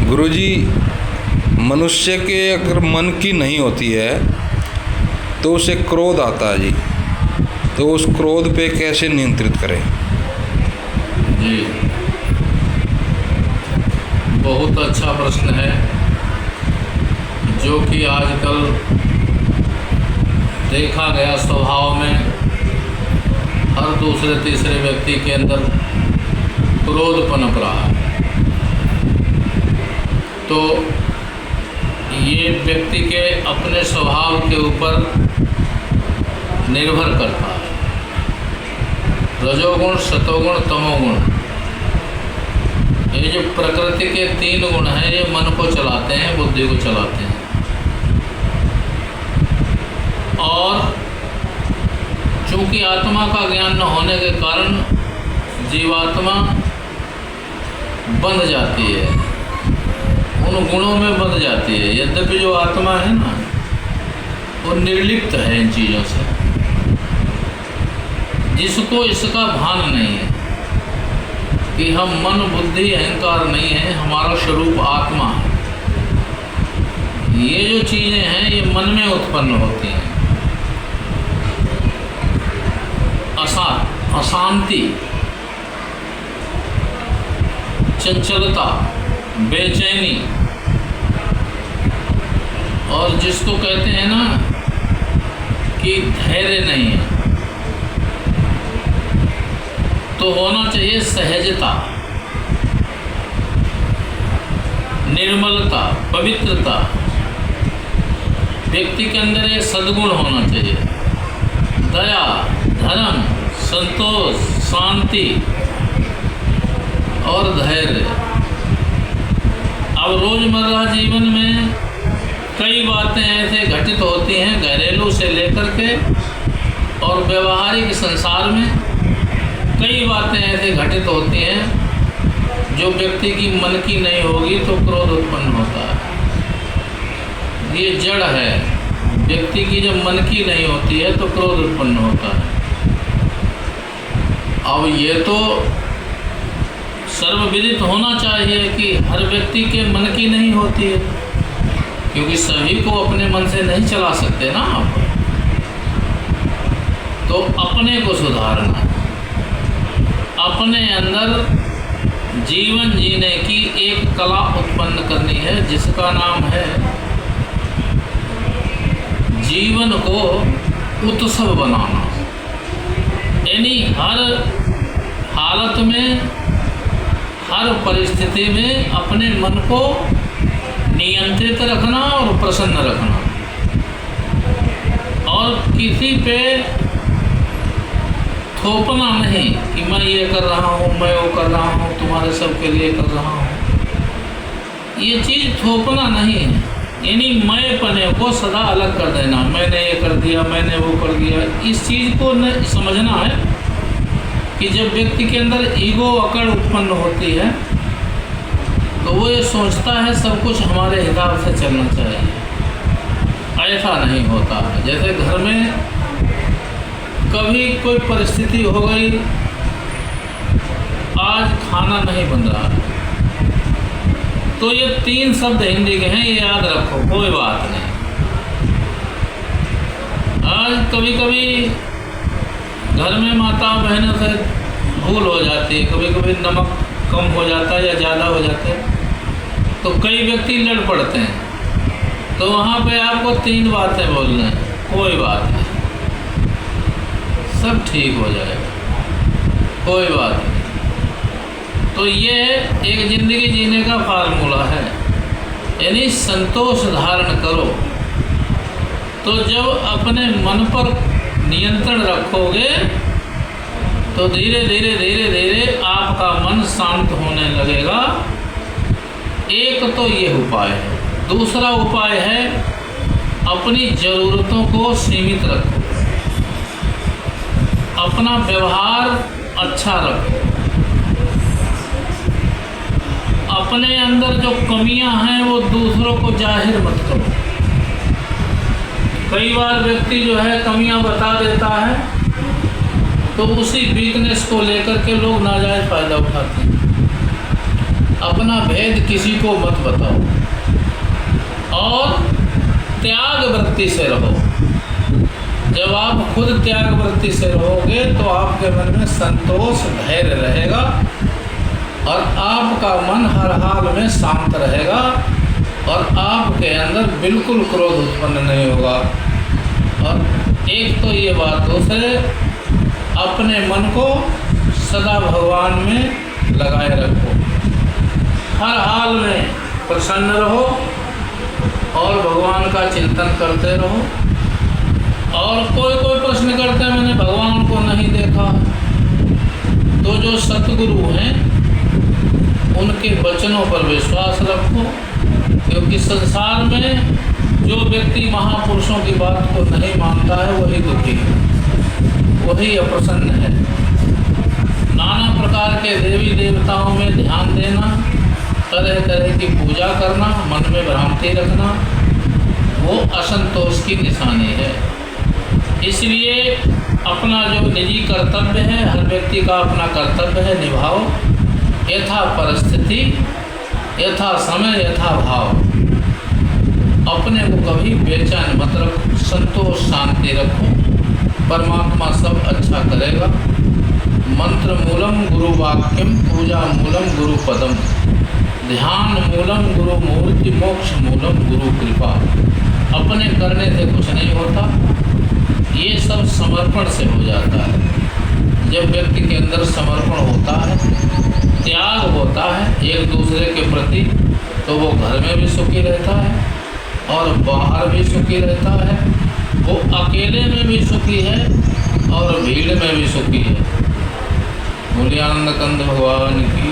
गुरुजी, मनुष्य के अगर मन की नहीं होती है तो उसे क्रोध आता है जी, तो उस क्रोध पे कैसे नियंत्रित करें? जी, बहुत अच्छा प्रश्न है, जो कि आजकल देखा गया स्वभाव में हर दूसरे तीसरे व्यक्ति के अंदर क्रोध पनप रहा है। तो ये व्यक्ति के अपने स्वभाव के ऊपर निर्भर करता है। रजोगुण, सतोगुण, तमोगुण, ये जो प्रकृति के 3 गुण हैं, ये मन को चलाते हैं, बुद्धि को चलाते हैं। और चूंकि आत्मा का ज्ञान न होने के कारण जीवात्मा बंध जाती है, उन गुणों में बंध जाती है। यद्यपि जो आत्मा है ना, वो निर्लिप्त है इन चीज़ों से, जिसको इसका भान नहीं है कि हम मन, बुद्धि, अहंकार नहीं है, हमारा स्वरूप आत्मा है। ये जो चीज़ें हैं ये मन में उत्पन्न होती हैं। अशांति, चंचलता, बेचैनी, और जिसको कहते हैं ना कि धैर्य नहीं है, तो होना चाहिए सहजता, निर्मलता, पवित्रता। व्यक्ति के अंदर एक सद्गुण होना चाहिए, दया, धर्म, संतोष, शांति और धैर्य। अब रोज़मर्रा जीवन में कई बातें ऐसे घटित होती हैं, घरेलू से लेकर के और व्यवहारिक संसार में कई बातें ऐसे घटित होती हैं जो व्यक्ति की मन की नहीं होगी तो क्रोध उत्पन्न होता है। ये जड़ है, व्यक्ति की जब मन की नहीं होती है तो क्रोध उत्पन्न होता है। अब ये तो सर्वविदित होना चाहिए कि हर व्यक्ति के मन की नहीं होती है, क्योंकि सभी को अपने मन से नहीं चला सकते ना आप। तो अपने को सुधारना, अपने अंदर जीवन जीने की एक कला उत्पन्न करनी है, जिसका नाम है जीवन को उत्सव बनाना। यानी हर हालत में, हर परिस्थिति में अपने मन को नियंत्रित रखना और प्रसन्न रखना, और किसी पे थोपना नहीं कि मैं ये कर रहा हूँ, मैं वो कर रहा हूँ, तुम्हारे सब के लिए कर रहा हूँ। ये चीज़ थोपना नहीं है, यानी मैं पने को सदा अलग कर देना, मैंने ये कर दिया, मैंने वो कर दिया। इस चीज़ को न समझना है कि जब व्यक्ति के अंदर ईगो, अकड़ उत्पन्न होती है तो वो ये सोचता है सब कुछ हमारे हिसाब से चलना चाहिए। ऐसा नहीं होता है। जैसे घर में कभी कोई परिस्थिति हो गई, आज खाना नहीं बन रहा है, तो ये 3 शब्द हिंदी के हैं, ये याद रखो, कोई बात नहीं। आज कभी कभी घर में माता बहनों से भूल हो जाती है, कभी कभी नमक कम हो जाता है या ज़्यादा हो जाता है, तो कई व्यक्ति लड़ पड़ते हैं। तो वहाँ पे आपको 3 बातें बोलना है, कोई बात नहीं, सब ठीक हो जाएगा, कोई बात नहीं। तो ये एक ज़िंदगी जीने का फार्मूला है, यानी संतोष धारण करो। तो जब अपने मन पर नियंत्रण रखोगे तो धीरे धीरे धीरे धीरे आपका मन शांत होने लगेगा। एक तो ये उपाय है। दूसरा उपाय है अपनी ज़रूरतों को सीमित रखो, अपना व्यवहार अच्छा रखो, अपने अंदर जो कमियां हैं वो दूसरों को जाहिर मत करो। कई बार व्यक्ति जो है कमियां बता देता है तो उसी वीकनेस को लेकर के लोग नाजायज़ फ़ायदा उठाते हैं। अपना भेद किसी को मत बताओ और त्याग वृत्ति से रहो। जब आप खुद त्याग वृत्ति से रहोगे तो आपके मन में संतोष धैर्य रहेगा और आपका मन हर हाल में शांत रहेगा और आपके अंदर बिल्कुल क्रोध उत्पन्न नहीं होगा। और एक तो ये बात, दूसरे अपने मन को सदा भगवान में लगाए रखो, हर हाल में प्रसन्न रहो और भगवान का चिंतन करते रहो। और कोई प्रश्न करते हैं मैंने भगवान को नहीं देखा, तो जो सतगुरु हैं उनके वचनों पर विश्वास रखो, क्योंकि संसार में जो व्यक्ति महापुरुषों की बात को नहीं मानता है वही दुखी है, वही अप्रसन्न है। नाना प्रकार के देवी देवताओं में ध्यान देना, तरह तरह की पूजा करना, मन में भ्रांति रखना, वो असंतोष की निशानी है। इसलिए अपना जो निजी कर्तव्य है, हर व्यक्ति का अपना कर्तव्य है, निभाओ यथा परिस्थिति, यथा समय, यथा भाव। अपने को कभी बेचैन मत रखो, संतोष शांति रखो, परमात्मा सब अच्छा करेगा। मंत्र मूलम गुरु वाक्यम, पूजा मूलम गुरु पदम, ध्यान मूलम गुरु मूर्ति, मोक्ष मूलम गुरु कृपा। अपने करने से कुछ नहीं होता, ये सब समर्पण से हो जाता है। जब व्यक्ति के अंदर समर्पण होता है, त्याग होता है एक दूसरे के प्रति, तो वो घर में भी सुखी रहता है और बाहर भी सुखी रहता है। वो अकेले में भी सुखी है और भीड़ में भी सुखी है। मूल्यानंद कंद भगवान की